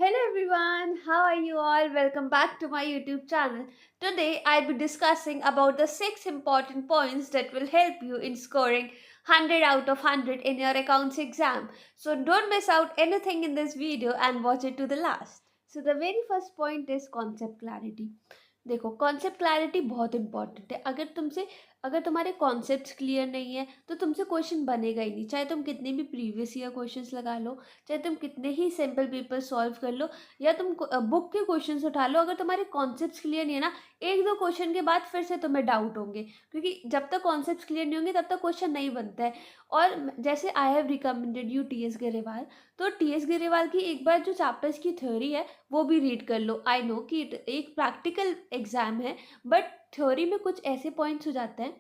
Hello everyone, how are you all? Welcome back to my YouTube channel. Today I'll be discussing about the 6 important points that will help you in scoring 100 out of 100 in your accounts exam. So don't miss out anything in this video and watch it to the last. So the very first point is concept clarity. देखो concept clarity बहुत important है। अगर तुम्हारे concepts clear नहीं है तो तुमसे question बनेगा ही नहीं, चाहे तुम कितने भी प्रीवियस ईयर क्वेश्चंस लगा लो, चाहे तुम कितने ही सिंपल पेपर सॉल्व कर लो या तुम बुक के क्वेश्चंस उठा लो। अगर तुम्हारे कॉन्सेप्ट्स क्लियर नहीं है ना, एक दो क्वेश्चन के बाद फिर से तुम्हें डाउट होंगे, क्योंकि जब तक कॉन्सेप्ट्स क्लियर नहीं होंगे तब तक क्वेश्चन नहीं बनता है। और जैसे I have recommended you T S. Grewal, तो टी.एस. गरेवाल की एक बार जो चैप्टर्स की थ्योरी है वो भी रीड कर लो। आई नो कि एक प्रैक्टिकल एग्जाम है, बट थ्योरी में कुछ ऐसे पॉइंट्स हो जाते हैं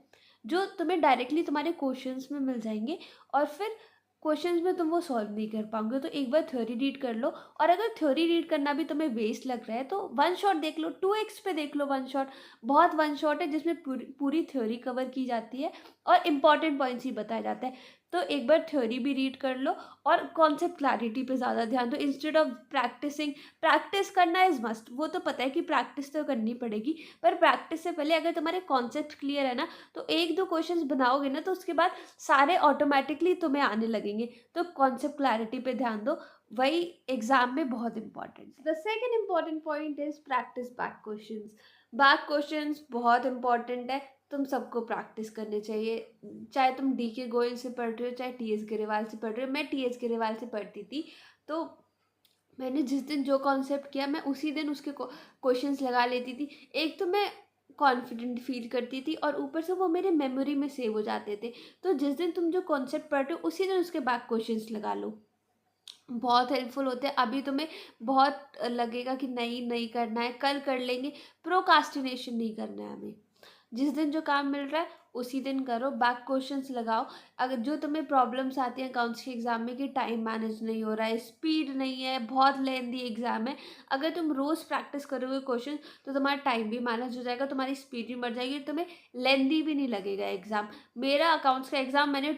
जो तुम्हें डायरेक्टली तुम्हारे क्वेश्चंस में मिल जाएंगे और फिर क्वेश्चंस में तुम वो सॉल्व नहीं कर पाओगे। तो एक बार थ्योरी रीड कर लो, और अगर थ्योरी रीड करना भी तुम्हें वेस्ट लग रहा है तो वन शॉट देख लो, 2x पे देख लो। वन शॉट बहुत वन शॉट है जिसमें पूरी थ्योरी कवर की जाती है और इम्पॉर्टेंट पॉइंट्स ही बताया जाता है। तो एक बार थ्योरी भी रीड कर लो और कॉन्सेप्ट क्लैरिटी पे ज़्यादा ध्यान दो इंस्टेड ऑफ प्रैक्टिसिंग। प्रैक्टिस करना इज़ मस्ट, वो तो पता है कि प्रैक्टिस तो करनी पड़ेगी, पर प्रैक्टिस से पहले अगर तुम्हारे कॉन्सेप्ट क्लियर है ना तो एक दो क्वेश्चंस बनाओगे ना तो उसके बाद सारे ऑटोमेटिकली तुम्हें आने लगेंगे। तो कॉन्सेप्ट क्लैरिटी पे ध्यान दो, वही एग्जाम में बहुत इंपॉर्टेंट है। The second important point is practice back questions. Back questions बहुत इंपॉर्टेंट है, तुम सबको प्रैक्टिस करने चाहिए। चाहे तुम डी.के. गोयल से पढ़ रहे हो, चाहे टी.एस. गरेवाल से पढ़ रहे हो। मैं टी.एस. गरेवाल से पढ़ती थी, तो मैंने जिस दिन जो कॉन्सेप्ट किया मैं उसी दिन उसके क्वेश्चंस लगा लेती थी। एक तो मैं कॉन्फिडेंट फील करती थी और ऊपर से वो मेरे मेमोरी में सेव हो जाते थे। तो जिस दिन तुम जो कॉन्सेप्ट पढ़ रहे हो उसी दिन उसके बैक क्वेश्चंस लगा लो, बहुत हेल्पफुल होते हैं। अभी तुम्हें बहुत लगेगा कि नहीं नहीं करना है, कल कर लेंगे, प्रोकास्टिनेशन नहीं करना है हमें। जिस दिन जो काम मिल रहा है उसी दिन करो, बैक क्वेश्चंस लगाओ। अगर जो तुम्हें प्रॉब्लम्स आती हैं अकाउंट्स के एग्जाम में कि टाइम मैनेज नहीं हो रहा है, स्पीड नहीं है, बहुत लेंदी एग्जाम है, अगर तुम रोज़ प्रैक्टिस करोगे क्वेश्चन तो तुम्हारा टाइम भी मैनेज हो जाएगा, तुम्हारी स्पीड भी बढ़ जाएगी, तुम्हें लेंदी भी नहीं लगेगा एग्जाम। मेरा अकाउंट्स का एग्जाम मैंने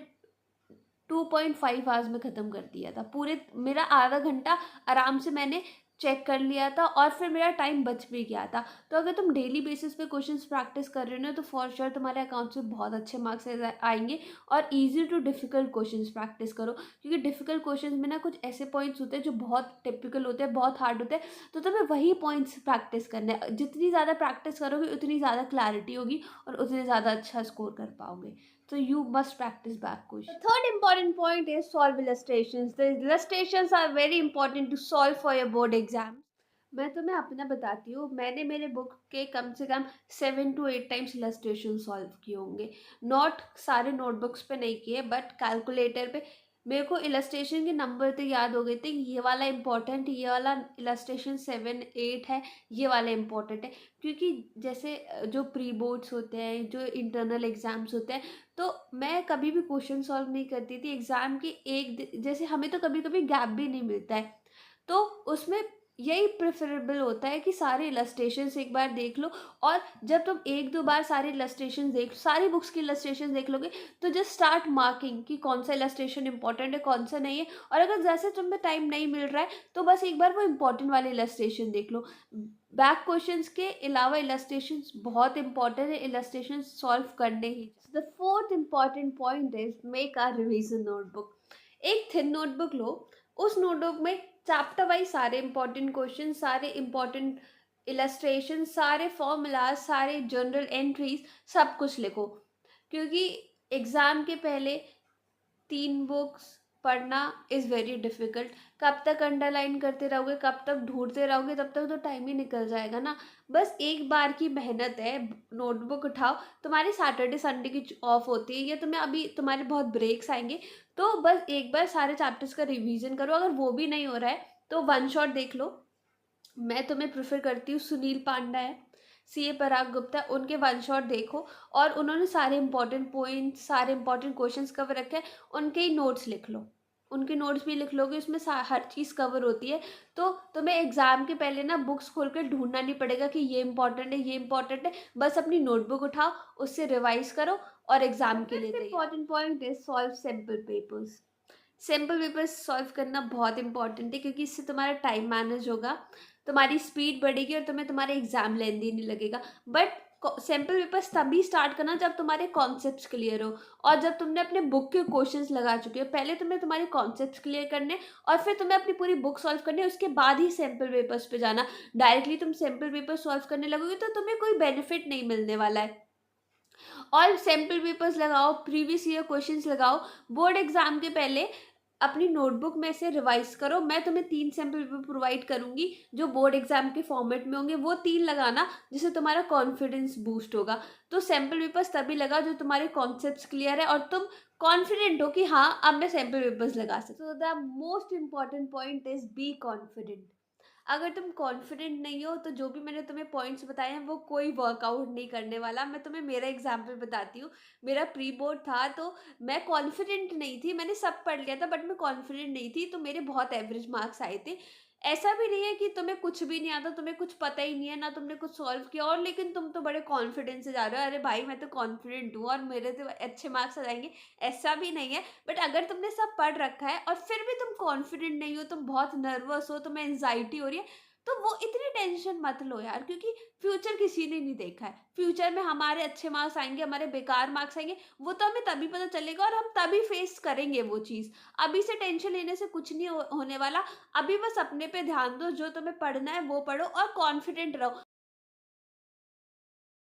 2.5 आवर्स में ख़त्म कर दिया था। पूरे मेरा आधा घंटा आराम से मैंने चेक कर लिया था और फिर मेरा टाइम बच भी गया था। तो अगर तुम डेली बेसिस पे क्वेश्चंस प्रैक्टिस कर रहे हो ना तो फॉर श्योर तुम्हारे अकाउंट्स में बहुत अच्छे मार्क्स आएंगे। और easy too difficult questions practice करो, क्योंकि डिफ़िकल्ट क्वेश्चंस में ना कुछ ऐसे पॉइंट्स होते हैं जो बहुत टिपिकल होते हैं, बहुत हार्ड होते हैं। तो तुम्हें वही पॉइंट्स प्रैक्टिस करने हैं। जितनी ज़्यादा प्रैक्टिस करोगे उतनी ज़्यादा क्लैरिटी होगी और उतने ज़्यादा अच्छा स्कोर कर पाओगे। So you must practice back question. The third important point is solve illustrations. The illustrations are very important to solve for your board exams. मैं तुम्हें अपना बताती हूँ, मैंने मेरे बुक के कम से कम 7 to 8 टाइम्स इलस्ट्रेशन सॉल्व किए होंगे। नोट सारे नोटबुक्स पे नहीं किए, बट कैलकुलेटर पे मेरे को इलस्ट्रेशन के नंबर तो याद हो गए थे। ये वाला इम्पोर्टेंट, ये वाला इलस्ट्रेशन 7 8 है, ये वाला इम्पोर्टेंट है। क्योंकि जैसे जो प्री बोर्ड्स होते हैं, जो इंटरनल एग्ज़ाम्स होते हैं, तो मैं कभी भी क्वेश्चन सॉल्व नहीं करती थी एग्ज़ाम के जैसे हमें तो कभी कभी गैप भी नहीं मिलता है, तो उसमें यही प्रेफरेबल होता है कि सारे इलस्ट्रेशंस एक बार देख लो। और जब तुम एक दो बार सारे इलस्ट्रेशन सारी बुक्स की इलस्ट्रेशन देख लोगे तो जस्ट स्टार्ट मार्किंग कि कौन सा इलस्ट्रेशन इंपॉर्टेंट है, कौन सा नहीं है। और अगर जैसे तुम्हें टाइम नहीं मिल रहा है तो बस एक बार वो इंपॉर्टेंट वाले इलस्ट्रेशन देख लो। बैक क्वेश्चंस के अलावा इलस्ट्रेशंस बहुत इंपॉर्टेंट है, इलस्ट्रेशन सॉल्व करने ही। The fourth important point is make a revision notebook. एक थिन नोटबुक लो, उस नोटबुक में चैप्टर वाइज सारे इंपॉर्टेंट क्वेश्चन, सारे इंपॉर्टेंट इलस्ट्रेशन, सारे फॉर्मूलाज, सारे जनरल एंट्रीज, सब कुछ लिखो। क्योंकि एग्ज़ाम के पहले 3 बुक्स पढ़ना इज़ वेरी डिफ़िकल्ट। कब तक अंडरलाइन करते रहोगे, कब तक ढूंढते रहोगे, तब तक तो टाइम ही निकल जाएगा ना। बस एक बार की मेहनत है, नोटबुक उठाओ। तुम्हारी सैटरडे संडे की ऑफ होती है या तुम्हें अभी तुम्हारे बहुत ब्रेक्स आएंगे, तो बस एक बार सारे चैप्टर्स का रिवीजन करो। अगर वो भी नहीं हो रहा है तो वन शॉट देख लो। मैं तुम्हें प्रेफर करती हूँ, सुनील पांडा है, सी ए पराग गुप्ता, उनके वन शॉट देखो। और उन्होंने सारे इंपॉर्टेंट पॉइंट्स, सारे इंपॉर्टेंट क्वेश्चंस कवर रखे हैं, उनके ही नोट्स लिख लो। उनके नोट्स भी लिख लोगे, उसमें हर चीज़ कवर होती है। तो तुम्हें एग्जाम के पहले ना बुक्स खोल कर ढूंढना नहीं पड़ेगा कि ये इंपॉर्टेंट है, ये इंपॉर्टेंट है। बस अपनी नोटबुक उठाओ, उससे रिवाइज करो और एग्जाम के लिए तैयार। Important point is solve simple papers. Simple papers solve करना बहुत इंपॉर्टेंट है, क्योंकि इससे तुम्हारा टाइम मैनेज होगा, तुम्हारी स्पीड बढ़ेगी और तुम्हें तुम्हारा एग्जाम लेंदी नहीं लगेगा। बट सिंपल पेपर्स तभी स्टार्ट करना जब तुम्हारे कॉन्सेप्ट्स क्लियर हो, और जब तुमने अपने बुक के क्वेश्चंस लगा चुके हो। पहले तुम्हें तुम्हारे कॉन्सेप्ट्स क्लियर करने, और फिर तुम्हें अपनी पूरी बुक सॉल्व करनी है, उसके बाद ही सिंपल पेपर्स पे जाना। डायरेक्टली तुम सिंपल पेपर सॉल्व करने लगोगे तो तुम्हें कोई बेनिफिट नहीं मिलने वाला है। और सैम्पल पेपर्स लगाओ, प्रीवियस ईयर क्वेश्चंस लगाओ। बोर्ड एग्जाम के पहले अपनी नोटबुक में से रिवाइज करो। मैं तुम्हें 3 सैम्पल पेपर प्रोवाइड करूंगी जो बोर्ड एग्जाम के फॉर्मेट में होंगे, वो 3 लगाना, जिससे तुम्हारा कॉन्फिडेंस बूस्ट होगा। तो सैम्पल पेपर्स तभी लगाओ जो तुम्हारे कॉन्सेप्ट्स क्लियर है और तुम कॉन्फिडेंट हो कि हाँ, अब मैं सैम्पल पेपर्स लगा सकती हूँ। The most important point is be confident. अगर तुम कॉन्फिडेंट नहीं हो तो जो भी मैंने तुम्हें पॉइंट्स बताए हैं वो कोई वर्कआउट नहीं करने वाला। मैं तुम्हें मेरा एग्जांपल बताती हूँ। मेरा प्री बोर्ड था तो मैं कॉन्फिडेंट नहीं थी, मैंने सब पढ़ लिया था बट मैं कॉन्फिडेंट नहीं थी, तो मेरे बहुत एवरेज मार्क्स आए थे। ऐसा भी नहीं है कि तुम्हें कुछ भी नहीं आता, तुम्हें कुछ पता ही नहीं है ना, तुमने कुछ सॉल्व किया और लेकिन तुम तो बड़े कॉन्फिडेंस से जा रहे हो, अरे भाई मैं तो कॉन्फिडेंट हूँ और मेरे तो अच्छे मार्क्स आ जाएंगे। ऐसा भी नहीं है। बट अगर तुमने सब पढ़ रखा है और फिर भी तुम कॉन्फिडेंट नहीं हो, तुम बहुत नर्वस हो, तुम्हें एंजाइटी हो रही है, तो वो इतनी टेंशन मत लो यार, क्योंकि फ्यूचर किसी ने नहीं देखा है। फ्यूचर में हमारे अच्छे मार्क्स आएंगे, हमारे बेकार मार्क्स आएंगे, वो तो हमें तभी पता चलेगा और हम तभी फेस करेंगे वो चीज़। अभी से टेंशन लेने से कुछ नहीं होने वाला। अभी बस अपने पे ध्यान दो, जो तुम्हें पढ़ना है वो पढ़ो और कॉन्फिडेंट रहो।